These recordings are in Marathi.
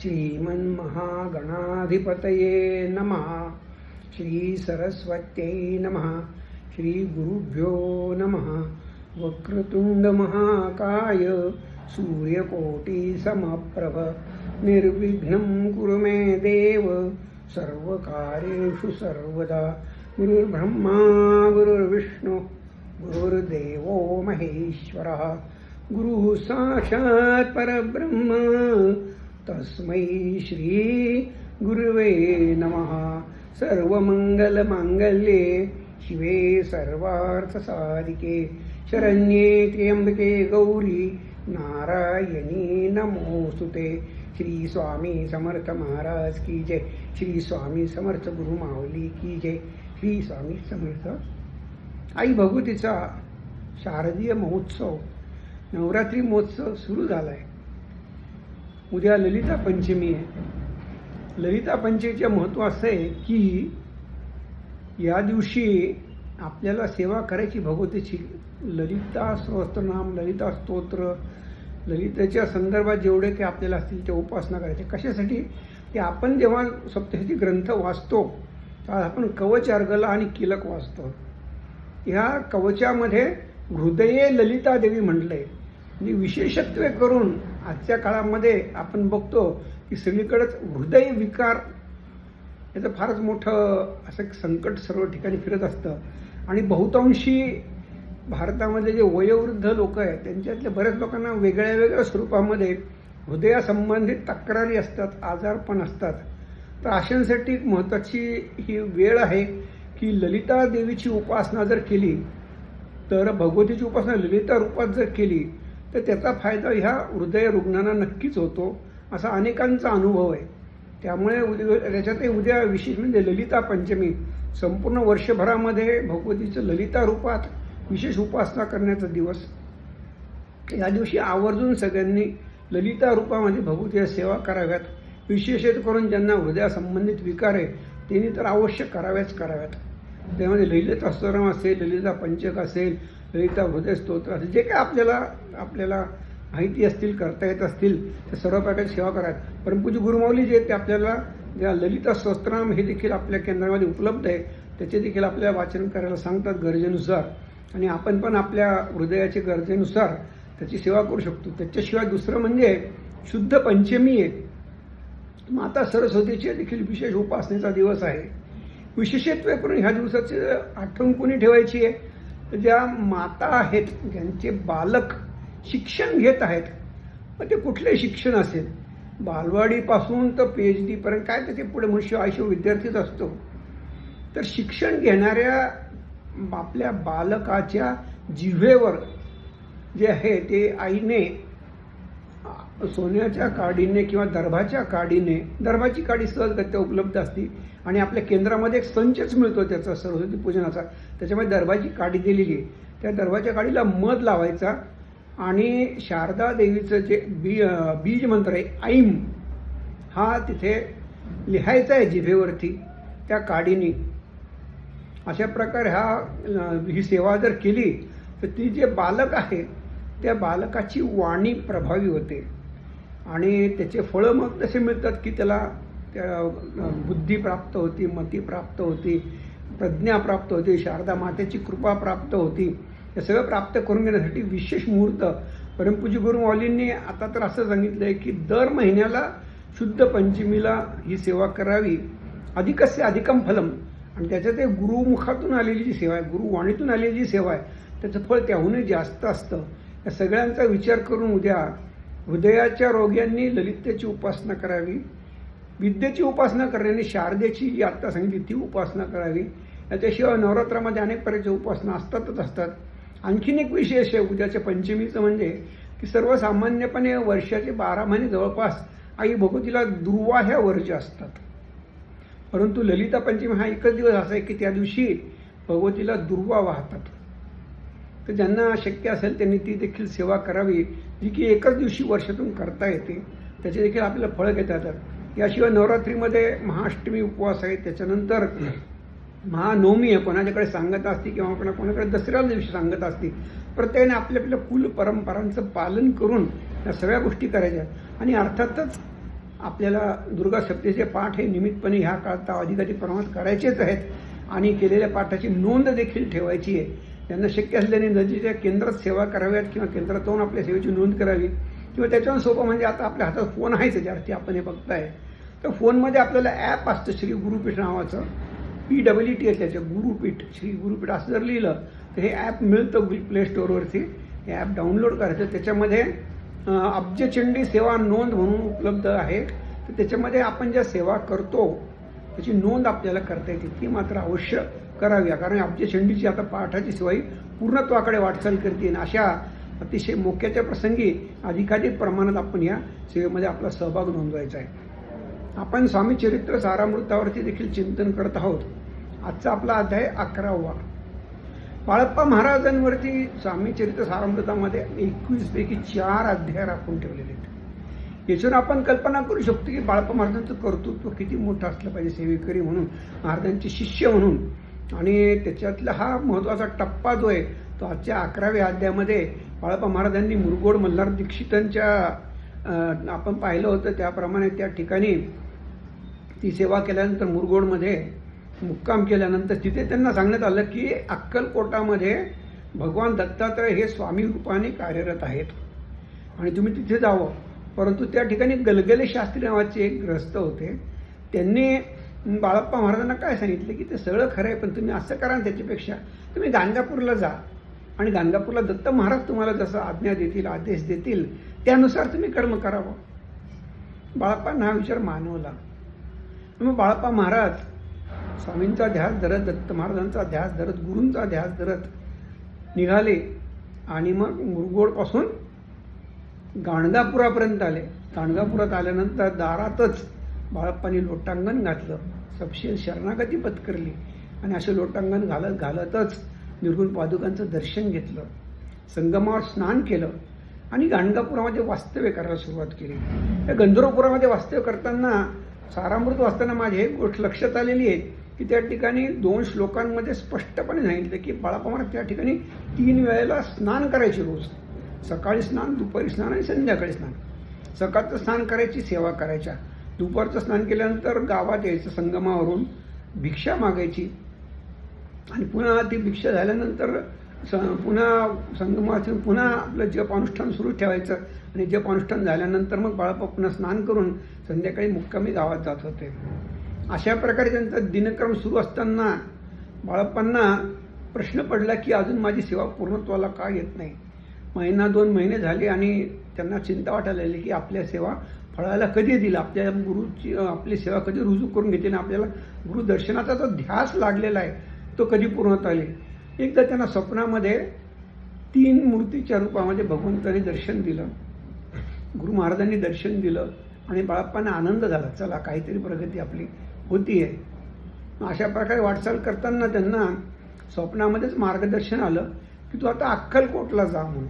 श्रीमन्महागणाधिपतये नमः. श्री सरस्वत्यै नमः. श्री गुरुभ्यो नमः. वक्रतुंड महाकाय सूर्यकोटि समप्रभ निर्विघ्नं कुरु मे देव सर्वकार्येषु सर्वदा. गुरुर्ब्रह्मा गुरुर्विष्णु गुरुर्देवो महेश्वरः. गुरुः साक्षात् परब्रह्म तस्मै श्री गुरुवे नमः. सर्वमंगलमांगल्ये शिवे सर्वार्थसाधिके शरण्ये त्र्यंबके गौरी नारायणी नमोस्तुते. श्री स्वामी समर्थ महाराज की जय. श्री स्वामी समर्थ गुरु माऊली की जय. श्री स्वामी समर्थ. आई भगवतीचा शारदीय महोत्सव नवरात्री महोत्सव सुरू झाला आहे. उद्या ललिता पंचमी आहे. ललिता पंचमीचे महत्त्व असं आहे की या दिवशी आपल्याला सेवा करायची भगवतीची. ललिता सहस्त्रनाम, ललिता स्तोत्र, ललितेच्या संदर्भात जेवढे काही आपल्याला असतील ते उपासना करायचे. कशासाठी? की आपण जेव्हा सप्तशती ग्रंथ वाचतो तेव्हा आपण कवच, अर्गला आणि किलक वाचतो. ह्या कवचामध्ये हृदये ललिता देवी म्हटलंय. म्हणजे विशेषत्वे करून आजच्या काळामध्ये आपण बघतो की सगळीकडेच हृदय विकार याचं फारच मोठं असं संकट सर्व ठिकाणी फिरत असतं. आणि बहुतांशी भारतामध्ये जे वयोवृद्ध लोक आहेत त्यांच्यातल्या बऱ्याच लोकांना वेगळ्या वेगळ्या स्वरूपामध्ये हृदयासंबंधित तक्रारी असतात, आजारपण असतात. तर अशांसाठी एक महत्त्वाची ही वेळ आहे की ललिता देवीची उपासना जर केली तर, भगवतीची उपासना ललिता रूपात जर केली तर त्याचा फायदा ह्या हृदय रुग्णांना नक्कीच होतो, असा अनेकांचा अनुभव आहे. त्यामुळे त्याच्यातही उद्या विशेष म्हणजे ललिता पंचमी. संपूर्ण वर्षभरामध्ये भगवतीचं ललिता रूपात विशेष उपासना करण्याचा दिवस. या दिवशी आवर्जून सगळ्यांनी ललिता रूपामध्ये भगवतीची सेवा कराव्यात. विशेषत करून ज्यांना हृदयासंबंधित विकार आहे त्यांनी तर अवश्य कराव्यात. त्यामध्ये ललिता स्तोत्रम असेल, ललिता पंचक असेल, ललिता हृदय स्तोत्र असेल, जे काय आपल्याला माहिती असतील, करता येत असतील ते सर्व प्रकारची सेवा कराव्यात. परमपूज्य गुरुमाऊली जे ते आपल्याला ज्या ललिता स्तोत्रम हे देखील आपल्या केंद्रामध्ये उपलब्ध आहे त्याचे देखील आपल्याला वाचन करायला सांगतात गरजेनुसार. आणि आपण पण आपल्या हृदयाच्या गरजेनुसार त्याची सेवा करू शकतो. त्याच्याशिवाय दुसरं म्हणजे शुद्ध पंचमी आहे. माता सरस्वतीची देखील विशेष उपासनेचा दिवस आहे. विशेषत्व करून ह्या दिवसाची आठवण कोणी ठेवायची आहे तर ज्या माता आहेत ज्यांचे बालक शिक्षण घेत आहेत. मग ते कुठले शिक्षण असेल, बालवाडीपासून तर PhD पर्यंत काय त्याचे पुढे मनुष्य आयुष्य विद्यार्थीच असतो. तर शिक्षण घेणाऱ्या आपल्या बालकाच्या जिव्हेवर जे आहे ते आईने सोन्याच्या काडीने किंवा दर्भाच्या काडीने, दर्भाची काडी सहजगत्या उपलब्ध असते आणि आपल्या केंद्रामध्ये एक संचच मिळतो त्याचा सरस्वती पूजनाचा. त्याच्यामध्ये दर्भाची काडी दिलेली आहे. त्या दर्भाच्या काडीला मध लावायचा आणि शारदा देवीचं जे बीज मंत्र आहे ऐम हा तिथे लिहायचा आहे जिभेवरती त्या काडीने. अशा प्रकारे ही सेवा जर केली तर ती जे बालक आहे त्या बालकाची वाणी प्रभावी होते आणि त्याचे फळं मग तसे मिळतात की त्याला त्या बुद्धी प्राप्त होती, मती प्राप्त होती, प्रज्ञा प्राप्त होती, शारदा मातेची कृपा प्राप्त होती. हे सगळं प्राप्त करून घेण्यासाठी विशेष मुहूर्त परमपूज्य गुरुमाऊलींनी आता तर असं सांगितलं आहे की दर महिन्याला शुद्ध पंचमीला ही सेवा करावी. अधिकस्य अधिकम फलम. आणि त्याच्यात ते गुरुमुखातून आलेली जी सेवा आहे, गुरुवाणीतून आलेली जी सेवा आहे त्याचं फळ त्याहूनही जास्त असतं. या सगळ्यांचा विचार करून उद्या हृदयाच्या रोग्यांनी ललितेची उपासना करावी. विद्येची उपासना करण्याने शारदेची जी आत्ता सांगितली ती उपासना करावी. याच्याशिवाय नवरात्रामध्ये अनेक प्रकारच्या उपासना असतात. आणखीन एक विशेष आहे उद्याच्या पंचमीचं म्हणजे की सर्वसामान्यपणे वर्षाचे 12 महिने जवळपास आई भगवतीला दुर्वा ह्या वर्ज्य असतात. परंतु ललिता पंचमी हा एकच दिवस असा आहे की त्या दिवशी भगवतीला दुर्वा वाहतात. तर ज्यांना शक्य असेल त्यांनी ती देखील सेवा करावी जी की एकच दिवशी वर्षातून करता येते. त्याचे देखील आपल्याला फळं घेता येतात. याशिवाय नवरात्रीमध्ये महाअष्टमी उपवास आहे, त्याच्यानंतर महानवमी आहे, कोणाच्याकडे सांगत असते किंवा कोणाकडे दसऱ्या दिवशी सांगत असते. प्रत्येकाने आपल्या आपल्या कुल परंपरांचं पालन करून या सगळ्या गोष्टी करायच्या. आणि अर्थातच आपल्याला दुर्गा सप्तशतीचे पाठ हे निमित्तपणे ह्या काळात अधिकाधिक प्रमाणात करायचेच आहेत आणि केलेल्या पाठाची नोंद देखील ठेवायची आहे. त्यांना शक्य असल्याने नदीच्या केंद्रात सेवा कराव्यात किंवा केंद्रातून आपल्या सेवेची नोंद करावी किंवा त्याच्यावर सोपं म्हणजे आता आपल्या हातात फोन आहेच ज्यावरती आपण हे बघताय. तर फोनमध्ये आपल्याला ॲप असतं श्री गुरुपीठ नावाचं, PWT आहे त्याचं, गुरुपीठ, श्री गुरुपीठ असं जर लिहिलं तर हे ॲप मिळतं प्ले स्टोअरवरती. हे ॲप डाउनलोड करायचं. त्याच्यामध्ये अब्जचंडी सेवा नोंद म्हणून उपलब्ध आहे. तर त्याच्यामध्ये आपण ज्या सेवा करतो त्याची नोंद आपल्याला करता येते, ती मात्र अवश्य करावी. कारण अब्जचंडीची आता पाठाची सेवा ही पूर्णत्वाकडे वाटचाल करते आणि अशा अतिशय मोक्याच्या प्रसंगी अधिकाधिक प्रमाणात आपण या सेवेमध्ये आपला सहभाग नोंदवायचा आहे. आपण स्वामी चरित्र सारामृतावरती देखील चिंतन करत आहोत. आजचा आपला अध्याय 11वा. बाळप्पा महाराजांवरती स्वामी चरित्र सारामृतामध्ये 21 पैकी 4 अध्याय राखून ठेवलेले आहेत. याच्यावर आपण कल्पना करू शकतो की बाळप्पा महाराजांचं कर्तृत्व किती मोठं असलं पाहिजे, सेवेकरी म्हणून, महाराजांचे शिष्य म्हणून. आणि त्याच्यातला हा महत्त्वाचा टप्पा जो आहे तो आजच्या 11व्या अध्यायामध्ये बाळप्पा महाराजांनी मुरगोड मल्हार दीक्षितांच्या आपण पाहिलं होतं त्याप्रमाणे त्या ठिकाणी ती सेवा केल्यानंतर मुरगोडमध्ये मुक्काम केल्यानंतर तिथे त्यांना सांगण्यात आलं की अक्कलकोटामध्ये भगवान दत्तात्रय हे स्वामी रूपाने कार्यरत आहेत आणि तुम्ही तिथे जावं. परंतु त्या ठिकाणी गलगले शास्त्री नावाचे एक ग्रस्त होते. त्यांनी बाळप्पा महाराजांना काय सांगितलं की ते सगळं खरं आहे, पण तुम्ही असं करा, त्याच्यापेक्षा तुम्ही गाणगापूरला जा आणि गाणगापूरला दत्त महाराज तुम्हाला जसं आज्ञा देतील, आदेश देतील त्यानुसार तुम्ही कर्म करावं. बाळप्पांना हा विचार मानवला. मग बाळप्पा महाराज स्वामींचा ध्यास धरत, दत्त महाराजांचा ध्यास धरत, गुरूंचा ध्यास धरत निघाले आणि मग मुरगोडपासून गाणगापुरापर्यंत आले. गाणगापुरात आल्यानंतर दारातच बाळप्पांनी लोटांगण घातलं, सपशेल शरणागती पत्करली आणि असे लोटांगण घालत घालतच निर्गुण पादुकांचं दर्शन घेतलं, संगमावर स्नान केलं आणि गाणगापुरामध्ये वास्तव्य करायला सुरुवात केली. या गंधर्वपुरामध्ये वास्तव्य करताना सारामृत वाचताना माझी एक गोष्ट लक्षात आलेली आहे की त्या ठिकाणी 2 श्लोकांमध्ये स्पष्टपणे सांगितलं की बाळप्पा महाराज त्या ठिकाणी 3 वेळेला स्नान करायचे रोज. सकाळी स्नान, दुपारी स्नान आणि संध्याकाळी स्नान. सकाळचं स्नान करायची, सेवा करायच्या. दुपारचं स्नान केल्यानंतर गावात यायचं, संगमावरून भिक्षा मागायची आणि पुन्हा ती भिक्षा झाल्यानंतर पुन्हा संगमातून पुन्हा आपलं जप अनुष्ठान सुरू ठेवायचं आणि जप अनुष्ठान झाल्यानंतर मग बाळप्पा पुन्हा स्नान करून संध्याकाळी मुक्कामी गावात जात होते. अशा प्रकारे त्यांचा दिनक्रम सुरू असताना बाळप्पांना प्रश्न पडला की अजून माझी सेवा पूर्णत्वाला का येत नाही. 1-2 महिने झाले आणि त्यांना चिंता वाटायला लागली की आपल्या सेवा फळाला कधी येतील, आपल्या गुरुची आपली सेवा कधी रुजू करून घेतील आणि आपल्याला गुरुदर्शनाचा जो ध्यास लागलेला आहे तो कधी पूर्णत्वाला येईल. एकदा त्यांना स्वप्नामध्ये 3 मूर्तीच्या रूपामध्ये भगवंतांनी दर्शन दिलं, गुरु महाराजांनी दर्शन दिलं आणि बाळप्पांना आनंद झाला, चला काहीतरी प्रगती आपली होती आहे. अशा प्रकारे वाटचाल करताना त्यांना स्वप्नामध्येच मार्गदर्शन आलं की तू आता अक्कलकोटला जा म्हणून.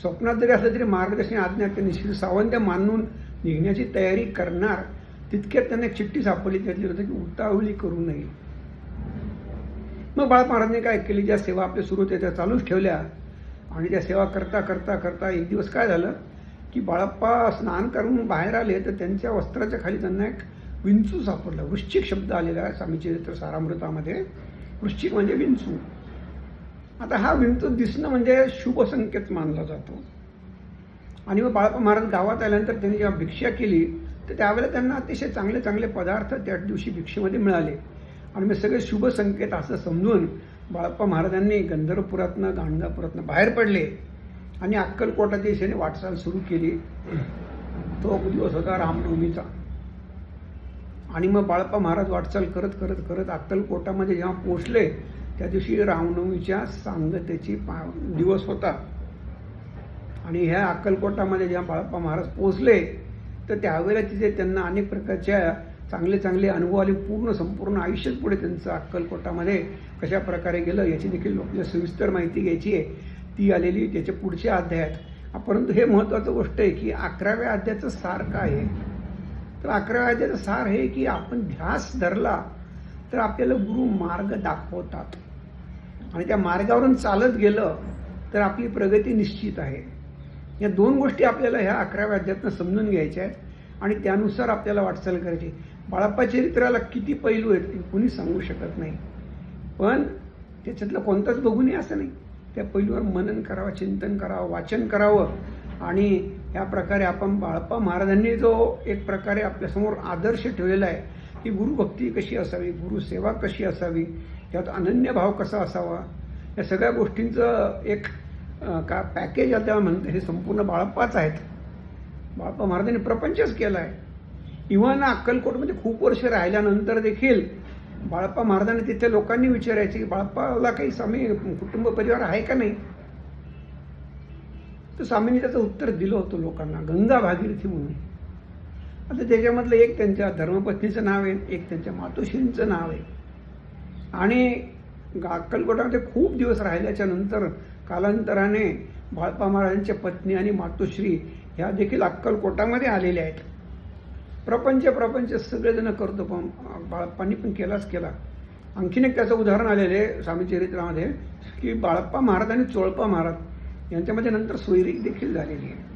स्वप्नात जरी असलं तरी मार्गदर्शन आज्ञा त्यांनी श्री सावंत मानून निघण्याची तयारी करणार तितक्यात त्यांना एक चिठ्ठी सापडली. त्यातली होतं की उतावळी करू नये. मग बाळप्पा महाराजांनी काय केली, ज्या सेवा आपल्या सुरू होत्या त्या चालूच ठेवल्या आणि त्या सेवा करता करता करता एक दिवस काय झालं की बाळप्पा स्नान करून बाहेर आले तर त्यांच्या वस्त्राच्या खाली त्यांना एक विंचू सापडला. वृश्चिक शब्द आलेला आहे स्वामी चरित्र सारामृतामध्ये. वृश्चिक म्हणजे विंचू. आता हा विंचू दिसणं म्हणजे शुभ संकेत मानला जातो. आणि मग बाळप्पा महाराज गावात आल्यानंतर त्यांनी जेव्हा भिक्षा केली तर त्यावेळेला त्यांना अतिशय चांगले चांगले पदार्थ त्या दिवशी भिक्षेमध्ये मिळाले आणि मग सगळे शुभ संकेत असं समजून बाळप्पा महाराजांनी गंधर्वपुरातनं गाणगापुरातनं बाहेर पडले आणि अक्कलकोटाच्या दिशेने वाटचाल सुरू केली. तो दिवस होता रामनवमीचा. आणि मग बाळप्पा महाराज वाटचाल करत करत करत अक्कलकोटामध्ये जेव्हा पोहोचले त्या दिवशी रामनवमीच्या सांगतेची दिवस होता. आणि ह्या अक्कलकोटामध्ये जेव्हा बाळप्पा महाराज पोहोचले तर त्यावेळेला तिथे त्यांना अनेक प्रकारच्या चांगले चांगले अनुभव आले. संपूर्ण आयुष्यच पुढे त्यांचं अक्कलकोटामध्ये कशा प्रकारे गेलं याची देखील आपल्याला सविस्तर माहिती घ्यायची आहे. ती आलेली त्याच्या पुढच्या अध्यायात. परंतु हे महत्त्वाचं गोष्ट आहे की 11व्या अध्यायाचं सार काय आहे. तर 11व्या अध्यायाचं सार हे की आपण ध्यास धरला तर आपल्याला गुरु मार्ग दाखवतात आणि त्या मार्गावरून चालत गेलं तर आपली प्रगती निश्चित आहे. या 2 गोष्टी आपल्याला ह्या 11व्या अध्यायातनं समजून घ्यायच्या आहेत. आणि त्यानुसार आपल्याला वाटचाल करायची. बाळाप्पा चरित्राला किती पैलू आहेत ते कोणी सांगू शकत नाही, पण त्याच्यातलं कोणताच बघू नये असं नाही. त्या पैलूवर मनन करावं, चिंतन करावं, वाचन करावं. आणि या प्रकारे आपण बाळाप्पा महाराजांनी जो एक प्रकारे आपल्यासमोर आदर्श ठेवलेला आहे की गुरुभक्ती कशी असावी, गुरुसेवा कशी असावी, त्यात अनन्य भाव कसा असावा, या सगळ्या गोष्टींचं एक का पॅकेज आता म्हणतं हे संपूर्ण बाळाप्पाच आहेत. बाळाप्पा महाराजांनी प्रपंचच केला आहे. इव्हन अक्कलकोटमध्ये खूप वर्ष राहिल्यानंतर देखील बाळाप्पा महाराजांनी तिथे लोकांनी विचारायचे की बाळाप्पाला काही स्वामी कुटुंब परिवार आहे का नाही. तर स्वामींनी त्याचं उत्तर दिलं होतं लोकांना, गंगा भागीरथी म्हणून. आता त्याच्यामधलं एक त्यांच्या धर्मपत्नीचं नाव आहे, एक त्यांच्या मातोश्रींचं नाव आहे. आणि अक्कलकोटामध्ये खूप दिवस राहिल्याच्या नंतर कालांतराने बाळाप्पा महाराजांच्या पत्नी आणि मातोश्री ह्या देखील अक्कलकोटामध्ये आलेल्या आहेत. प्रपंच सगळेजण करतो, पण बाळाप्पांनी पण केलाच केला. आणखीन एक त्याचं उदाहरण आलेलं आहे स्वामी चरित्रामध्ये की बाळाप्पा महाराज आणि चोळप्पा महाराज यांच्यामध्ये नंतर सोयरीक देखील झालेली आहे.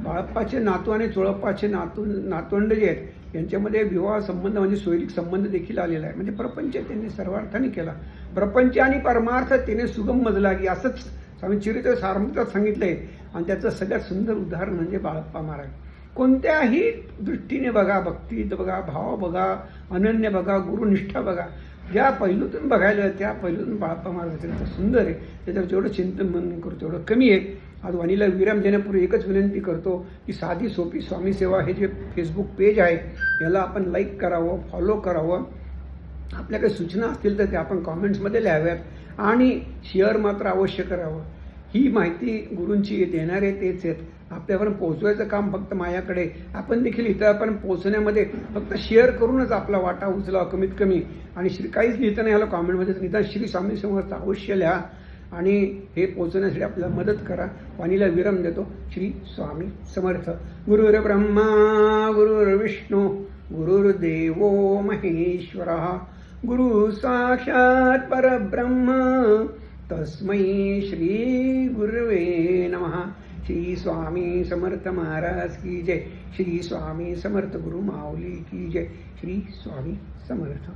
बाळाप्पाचे नातू आणि चोळप्पाचे नातवंड जे आहेत यांच्यामध्ये विवाह संबंध म्हणजे सोयरीक संबंध देखील आलेला आहे. म्हणजे प्रपंच त्यांनी सर्वार्थाने केला. प्रपंच आणि परमार्थ तिने सुगम मजला की असंच स्वामी चरित्र सारांशात सांगितलंय. आणि त्याचं सगळ्यात सुंदर उदाहरण म्हणजे बाळाप्पा महाराज. कोणत्याही दृष्टीने बघा, भक्तीत बघा, भाव बघा, अनन्य बघा, गुरुनिष्ठा बघा, ज्या पैलूतून बघायला त्या पैलूतून बाळाप्पा महाराजांचं सुंदर आहे. त्याच्यावर जेवढं चिंतन मनन करतो तेवढं कमी आहे. आज वाणीला विराम देण्यापूर्वी एकच विनंती करतो की साधी सोपी स्वामी सेवा हे जे फेसबुक पेज आहे याला आपण लाईक करावं, फॉलो करावं. आपल्या काही सूचना असतील तर त्या आपण कॉमेंट्समध्ये लिहाव्यात आणि शेअर मात्र अवश्य करावं. ही माहिती गुरूंची देणारे तेच आहेत. आपल्यापर्यंत पोहोचवायचं काम फक्त माझ्याकडे. आपण देखील इतरांपर्यंत पोहोचण्यामध्ये फक्त शेअर करूनच आपला वाटा उचलावा कमीत कमी. आणि काहीच लिहितं नाही याला कॉमेंटमध्ये, निदान श्री स्वामी समर्थ अवश्य लिहा आणि हे पोहोचण्यासाठी आपल्याला मदत करा. वाणीला विराम देतो. श्री स्वामी समर्थ. गुरुर् ब्रह्मा गुरुर्विष्णू गुरुर्देवो महेश्वरः गुरु साक्षात परब्रह्म तस्मै श्री गुरुवे नमः. श्री स्वामी समर्थ महाराज की जय. श्री स्वामी समर्थ गुरु माऊली की जय. श्री स्वामी समर्थ.